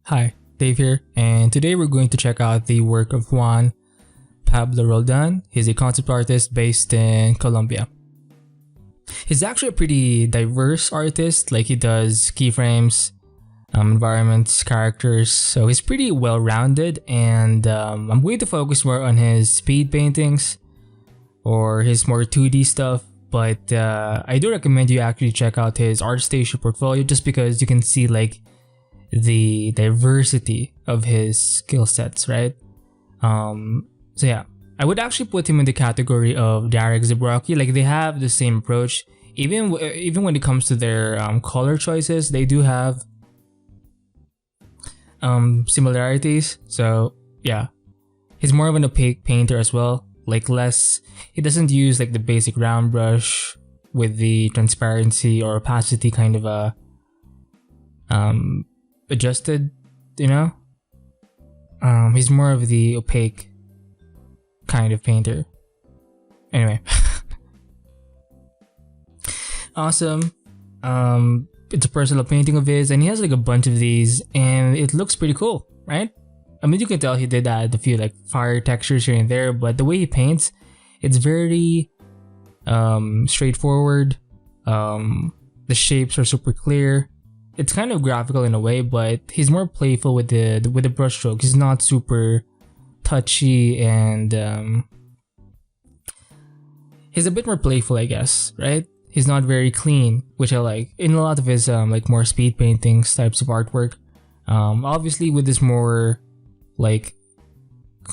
Hi, Dave here, and today we're going to check out the work of Juan Pablo Roldan. He's a concept artist based in Colombia. He's actually a pretty diverse artist, like he does keyframes, environments, characters, so he's pretty well-rounded, and I'm going to focus more on his speed paintings or his more 2D stuff, but I do recommend you actually check out his ArtStation portfolio just because you can see like the diversity of his skill sets, right? So yeah, I would actually put him in the category of Derek Zebrocki. Like they have the same approach, even when it comes to their color choices, they do have similarities. So yeah, he's more of an opaque painter as well. Like he doesn't use like the basic round brush with the transparency or opacity kind of a adjusted, you know. He's more of the opaque kind of painter. Anyway, awesome. It's a personal painting of his, and he has like a bunch of these, and it looks pretty cool, right? I mean, you can tell he did add a few like fire textures here and there, but the way he paints, it's very straightforward. The shapes are super clear. It's kind of graphical in a way, but he's more playful with the brush strokes. He's not super touchy, and he's a bit more playful, I guess, right? He's not very clean, which I like in a lot of his like more speed paintings types of artwork. Obviously with this more like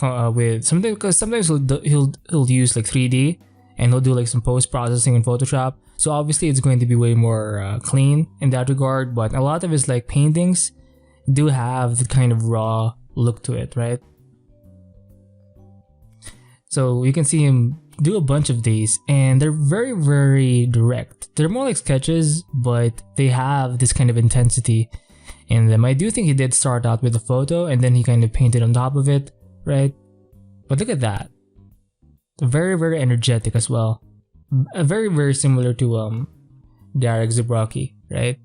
with something, because sometimes he'll use like 3D and he'll do like some post processing in Photoshop. So obviously it's going to be way more clean in that regard, but a lot of his like paintings do have the kind of raw look to it, right? So you can see him do a bunch of these, and they're very, very direct. They're more like sketches, but they have this kind of intensity in them. I do think he did start out with a photo and then he kind of painted on top of it, right? But look at that. Very, very energetic as well. Very, very similar to Derek Zebrocki, right?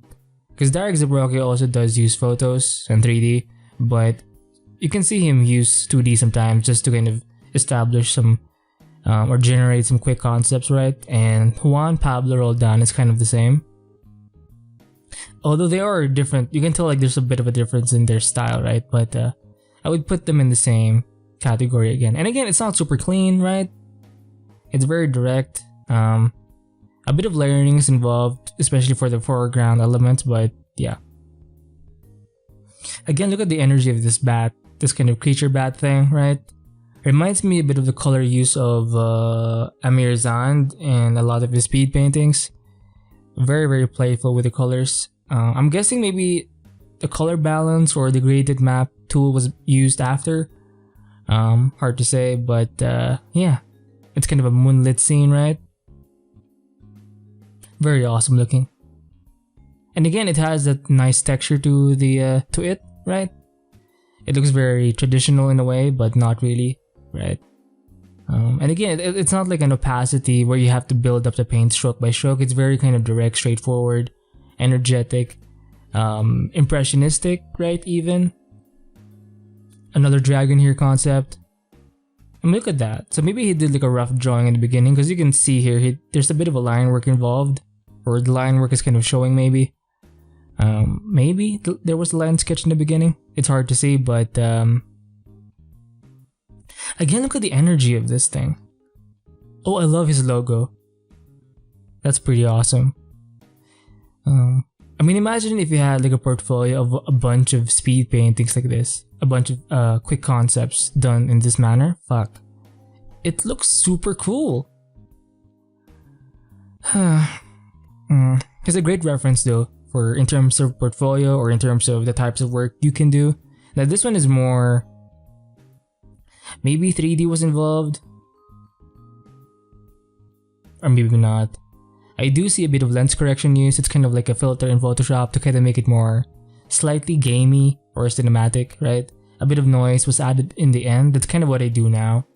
Because Derek Zebrocki also does use photos and 3D, but you can see him use 2D sometimes just to kind of establish some or generate some quick concepts, right? And Juan Pablo Roldan is kind of the same. Although they are different, you can tell like there's a bit of a difference in their style, right? But I would put them in the same category again. And again, it's not super clean, right? It's very direct. A bit of layering is involved, especially for the foreground elements, but yeah. Again, look at the energy of this bat, this kind of creature bat thing, right? Reminds me a bit of the color use of Amir Zand in a lot of his speed paintings. Very, very playful with the colors. I'm guessing maybe the color balance or the graded map tool was used after. Hard to say, but yeah. It's kind of a moonlit scene, right? Very awesome looking. And again, it has that nice texture to it, right? It looks very traditional in a way, but not really, right? And again, it's not like an opacity where you have to build up the paint stroke by stroke. It's very kind of direct, straightforward, energetic, impressionistic, right? Even another dragon here concept. I mean, look at that. So maybe he did like a rough drawing in the beginning, because you can see here there's a bit of a line work involved, or the line work is kind of showing maybe. Maybe there was a line sketch in the beginning. It's hard to see, but again, look at the energy of this thing. Oh, I love his logo. That's pretty awesome. I mean, imagine if you had like a portfolio of a bunch of speed paintings like this. A bunch of quick concepts done in this manner. Fuck. It looks super cool. It's a great reference though, for in terms of portfolio or in terms of the types of work you can do. Now this one is more, maybe 3D was involved, or maybe not. I do see a bit of lens correction used. It's kind of like a filter in Photoshop to kind of make it more slightly gamey or cinematic, right? A bit of noise was added in the end. That's kind of what I do now.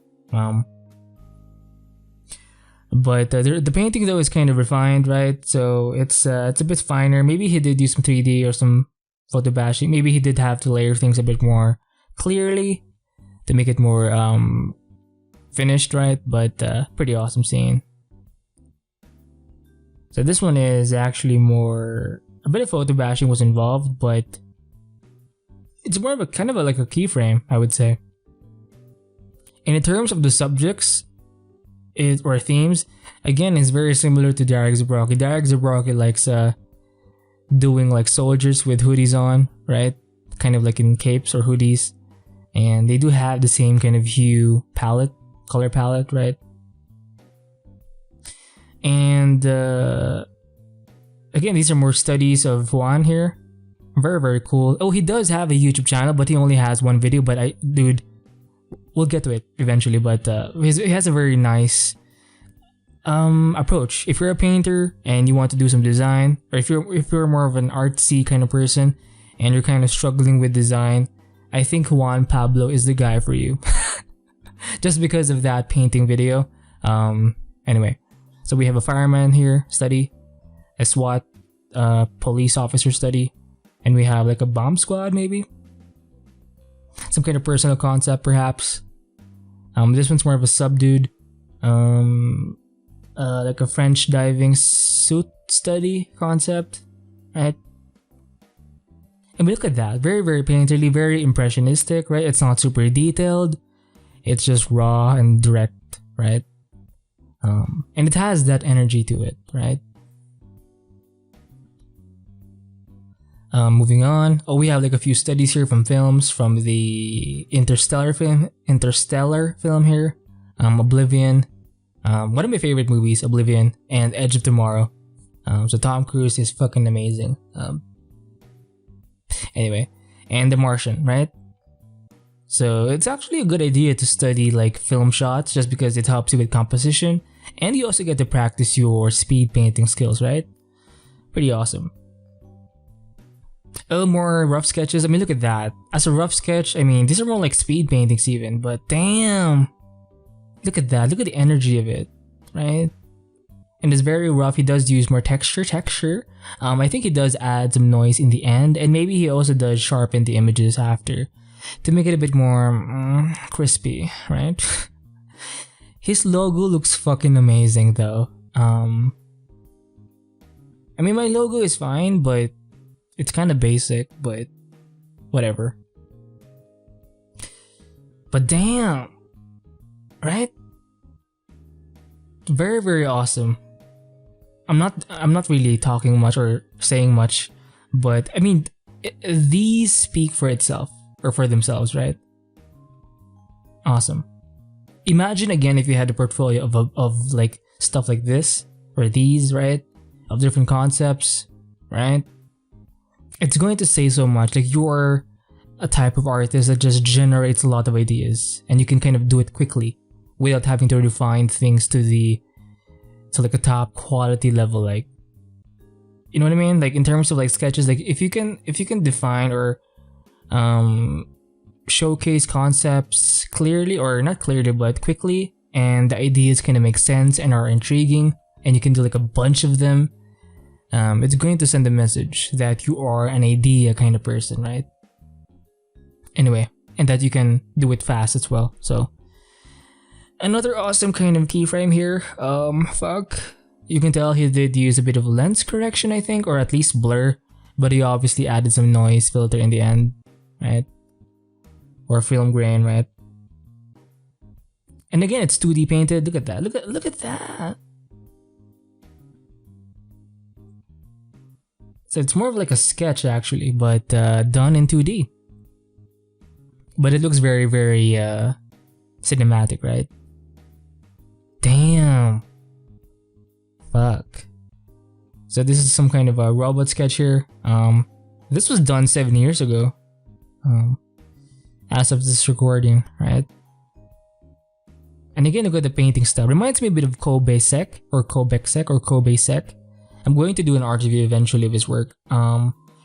But the painting though is kind of refined, right? So it's a bit finer. Maybe he did use some 3D or some photo bashing. Maybe he did have to layer things a bit more clearly to make it more finished, right? But pretty awesome scene. So this one is actually more, a bit of photo bashing was involved, but it's more of a kind of like a keyframe, I would say. And in terms of the subjects or themes, again, it's very similar to Derek Zabrocki. Derek Zabrocki likes doing like soldiers with hoodies on, right? Kind of like in capes or hoodies. And they do have the same kind of hue palette, color palette, right? And again, these are more studies of Juan here. Very, very cool. Oh, he does have a YouTube channel, but he only has one video. But dude, we'll get to it eventually. But he has a very nice approach. If you're a painter and you want to do some design, or if you're more of an artsy kind of person and you're kind of struggling with design, I think Juan Pablo is the guy for you. Just because of that painting video. Anyway, so we have a fireman here study, a SWAT police officer study, and we have like a bomb squad maybe. Some kind of personal concept perhaps. This one's more of a subdued. Like a French diving suit study concept, right? And we look at that, very, very painterly, very impressionistic, right? It's not super detailed, it's just raw and direct, right? And it has that energy to it, right? Moving on. Oh, we have like a few studies here from films, from the Interstellar film here, Oblivion. One of my favorite movies, Oblivion, and Edge of Tomorrow. So Tom Cruise is fucking amazing. Anyway, and The Martian, right? So it's actually a good idea to study like film shots just because it helps you with composition, and you also get to practice your speed painting skills, right? Pretty awesome. Oh, more rough sketches. I mean, look at that. As a rough sketch, I mean, these are more like speed paintings even, but damn. Look at that. Look at the energy of it, right? And it's very rough. He does use more texture. I think he does add some noise in the end, and maybe he also does sharpen the images after to make it a bit more crispy, right? His logo looks fucking amazing though. I mean, my logo is fine, but it's kind of basic, but whatever. But damn, right? Very, very awesome. I'm not really talking much or saying much, but I mean, these speak for itself or for themselves, right? Awesome. Imagine again if you had a portfolio of like stuff like this or these, right? Of different concepts, right? It's going to say so much. Like, you're a type of artist that just generates a lot of ideas, and you can kind of do it quickly without having to refine things to like a top quality level. Like, you know what I mean? Like in terms of like sketches, like if you can define or showcase concepts clearly, or not clearly but quickly, and the ideas kind of make sense and are intriguing, and you can do like a bunch of them, it's going to send a message that you are an idea kind of person, right? Anyway, and that you can do it fast as well. So another awesome kind of keyframe here. You can tell he did use a bit of lens correction, I think, or at least blur, but he obviously added some noise filter in the end, right? Or film grain, right? And again, it's 2D painted. Look at that. Look at that. So it's more of like a sketch actually, but done in 2D. But it looks very, very cinematic, right? Damn. Fuck. So this is some kind of a robot sketch here. This was done 7 years ago. As of this recording, right? And again, look at the painting style. Reminds me a bit of Kobe Sek. I'm going to do an art review eventually of his work.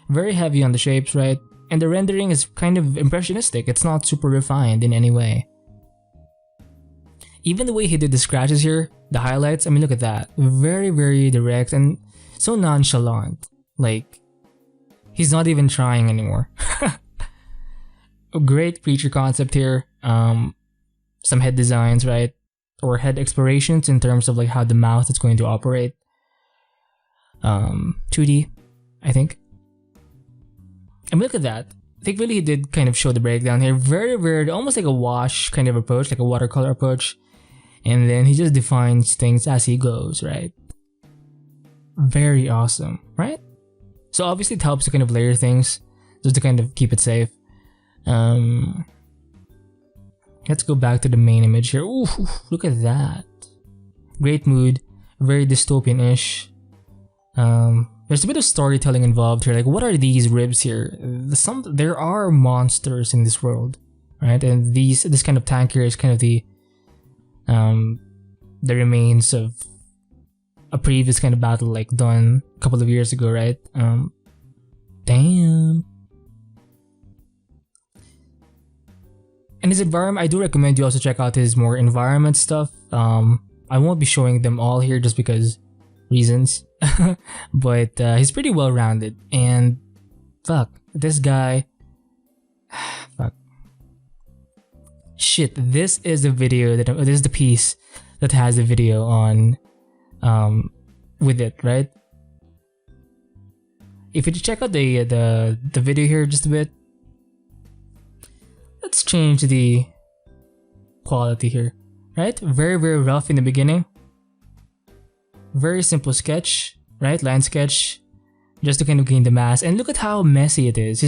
Very heavy on the shapes, right? And the rendering is kind of impressionistic. It's not super refined in any way. Even the way he did the scratches here, the highlights, I mean, look at that. Very, very direct and so nonchalant. Like, He's not even trying anymore. A great creature concept here. Some head designs, right? Or head explorations in terms of like how the mouth is going to operate. 2D, I think. And look at that. I think really he did kind of show the breakdown here. Very weird, almost like a wash kind of approach, like a watercolor approach. And then he just defines things as he goes, right? Very awesome, right? So obviously it helps to kind of layer things, just to kind of keep it safe. Let's go back to the main image here. Ooh, look at that. Great mood, very dystopian-ish. There's a bit of storytelling involved here. Like, what are these ribs here? There are monsters in this world, right? And this kind of tank here is kind of the remains of a previous kind of battle, like done a couple of years ago, right? Damn. And his environment, I do recommend you also check out his more environment stuff. I won't be showing them all here just because reasons. But he's pretty well rounded. And fuck, this guy. Fuck. Shit, this is the video this is the piece that has the video on with it, right? If you check out the video here just a bit. Let's change the quality here, right? Very, very rough in the beginning. Very simple sketch, right? Line sketch, just to kind of gain the mass. And look at how messy it is.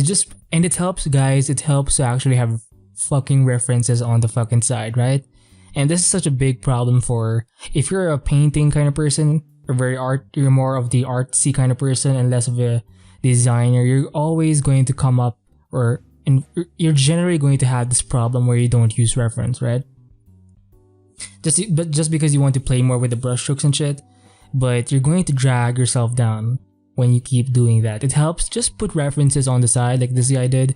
And it helps, guys. It helps to actually have fucking references on the fucking side, right? And this is such a big problem for if you're a painting kind of person, or you're more of the artsy kind of person and less of a designer. You're always going to come up, and you're generally going to have this problem where you don't use reference, right? Just because you want to play more with the brushstrokes and shit, but you're going to drag yourself down when you keep doing that. It helps just put references on the side like this guy did,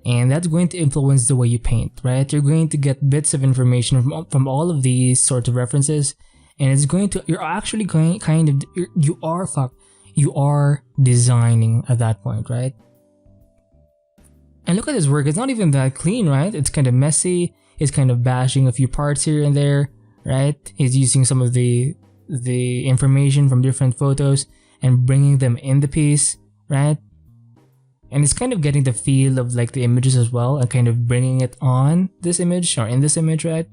and that's going to influence the way you paint, right? You're going to get bits of information from all of these sorts of references, and it's going to, you're actually going you are designing at that point, right? And look at his work, it's not even that clean, right? It's kind of messy, it's kind of bashing a few parts here and there, right? He's using some of the information from different photos and bringing them in the piece, right? And it's kind of getting the feel of like the images as well and kind of bringing it on this image or in this image, right?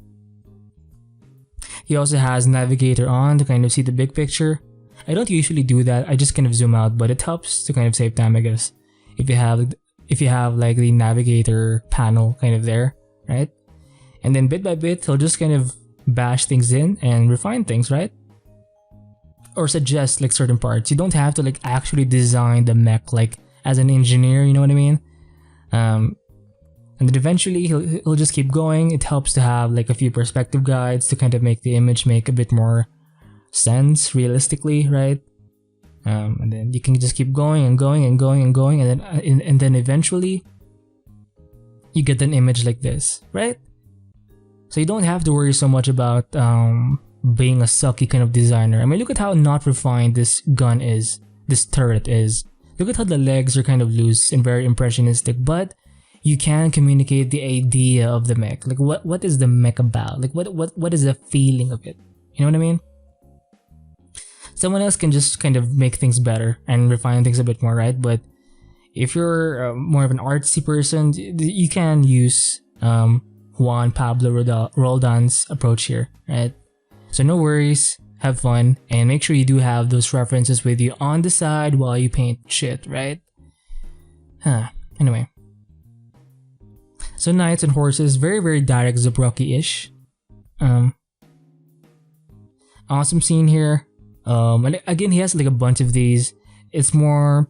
He also has navigator on to kind of see the big picture. I don't usually do that, I just kind of zoom out, but it helps to kind of save time, I guess. If you have like the navigator panel kind of there, right? And then bit by bit, he'll just kind of bash things in and refine things, right? Or suggest like certain parts. You don't have to like actually design the mech like as an engineer, you know what I mean? And then eventually he'll just keep going. It helps to have like a few perspective guides to kind of make the image make a bit more sense realistically, right? And then you can just keep going and going and going and going, and then eventually you get an image like this, right? So you don't have to worry so much about being a sucky kind of designer. I mean, look at how not refined this gun is, this turret is. Look at how the legs are kind of loose and very impressionistic, but you can communicate the idea of the mech. Like what is the mech about? Like what is the feeling of it? You know what I mean? Someone else can just kind of make things better and refine things a bit more, right? But if you're more of an artsy person, you can use Juan Pablo Roldan's approach here, right? So no worries, have fun, and make sure you do have those references with you on the side while you paint shit, right? Anyway. So knights and horses, very, very direct Zabrocki-ish. Awesome scene here. And again, he has like a bunch of these. It's more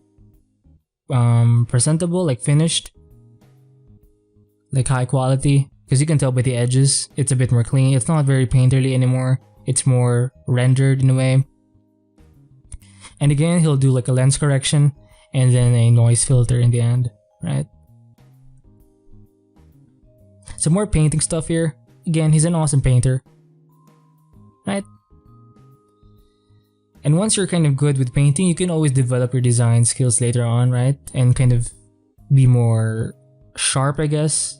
presentable, like finished, like high quality, because you can tell by the edges it's a bit more clean. It's not very painterly anymore, it's more rendered in a way. And again, he'll do like a lens correction and then a noise filter in the end, right? Some more painting stuff here. Again, he's an awesome painter, right? And once you're kind of good with painting, you can always develop your design skills later on, right? And kind of be more sharp, I guess.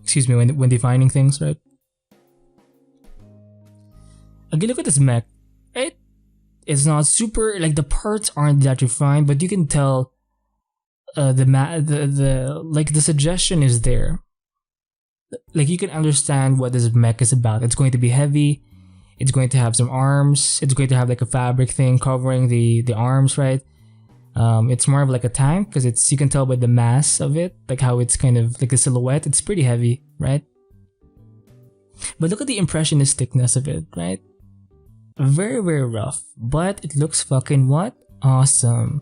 Excuse me, when defining things, right? Okay, look at this mech, right? It's not super, like the parts aren't that refined, but you can tell the suggestion is there. Like you can understand what this mech is about. It's going to be heavy. It's going to have some arms. It's going to have like a fabric thing covering the arms, right? It's more of like a tank because you can tell by the mass of it, like how it's kind of like a silhouette. It's pretty heavy, right? But look at the impressionisticness of it, right? Very, very rough, but it looks fucking what? Awesome.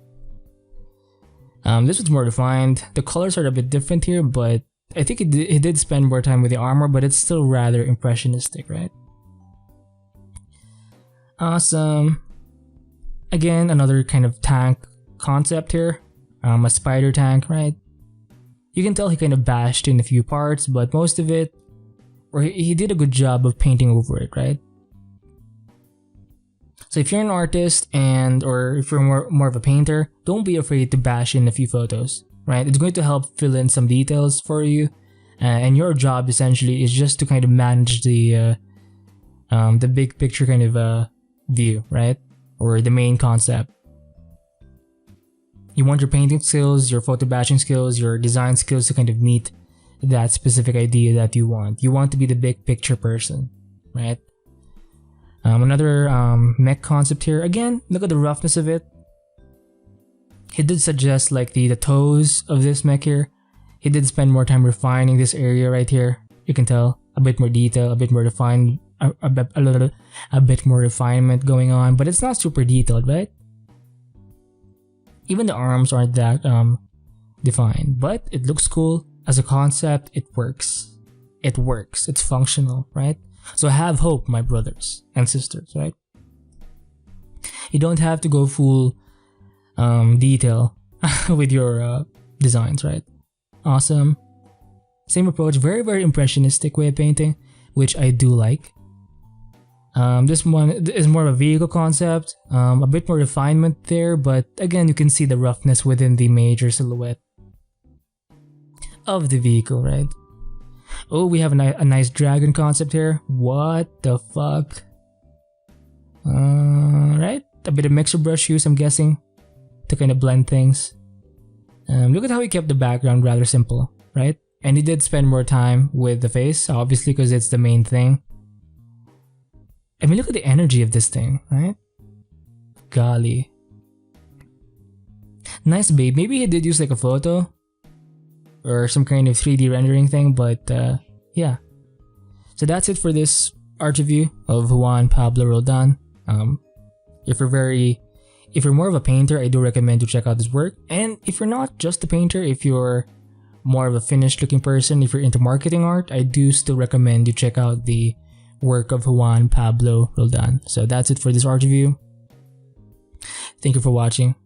This one's more refined. The colors are a bit different here, but I think he did spend more time with the armor, but it's still rather impressionistic, right? Awesome. Again, another kind of tank concept here. A spider tank, right? You can tell he kind of bashed in a few parts, but most of it, or he did a good job of painting over it, right? So if you're an artist or if you're more of a painter, don't be afraid to bash in a few photos, right? It's going to help fill in some details for you, and your job essentially is just to kind of manage the big picture kind of view, right? Or the main concept. You want your painting skills, your photo bashing skills, your design skills to kind of meet that specific idea that you want. You want to be the big picture person, right? Another mech concept here. Again, look at the roughness of it. He did suggest like the toes of this mech here. He did spend more time refining this area right here. You can tell a bit more detail, a bit more refined, a bit more refinement going on, but it's not super detailed, right? Even the arms aren't that defined, but it looks cool as a concept. It works. It works. It's functional, right? So have hope, my brothers and sisters, right? You don't have to go full detail with your designs, right? Awesome. Same approach, very, very impressionistic way of painting, which I do like. This one is more of a vehicle concept, a bit more refinement there, but again, you can see the roughness within the major silhouette of the vehicle, right? Oh, we have a nice dragon concept here. What the fuck? Right? A bit of mixer brush use, I'm guessing, to kind of blend things. Look at how he kept the background rather simple, right? And he did spend more time with the face, obviously, because it's the main thing. I mean, look at the energy of this thing, right? Golly. Nice, babe. Maybe he did use like a photo or some kind of 3D rendering thing, but yeah. So that's it for this art review of Juan Pablo Roldan. If you're more of a painter, I do recommend to check out this work. And if you're not just a painter, if you're more of a finished looking person, if you're into marketing art, I do still recommend you check out the work of Juan Pablo Roldan. So that's it for this art review. Thank you for watching.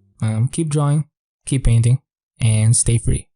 Keep drawing, keep painting, and stay free.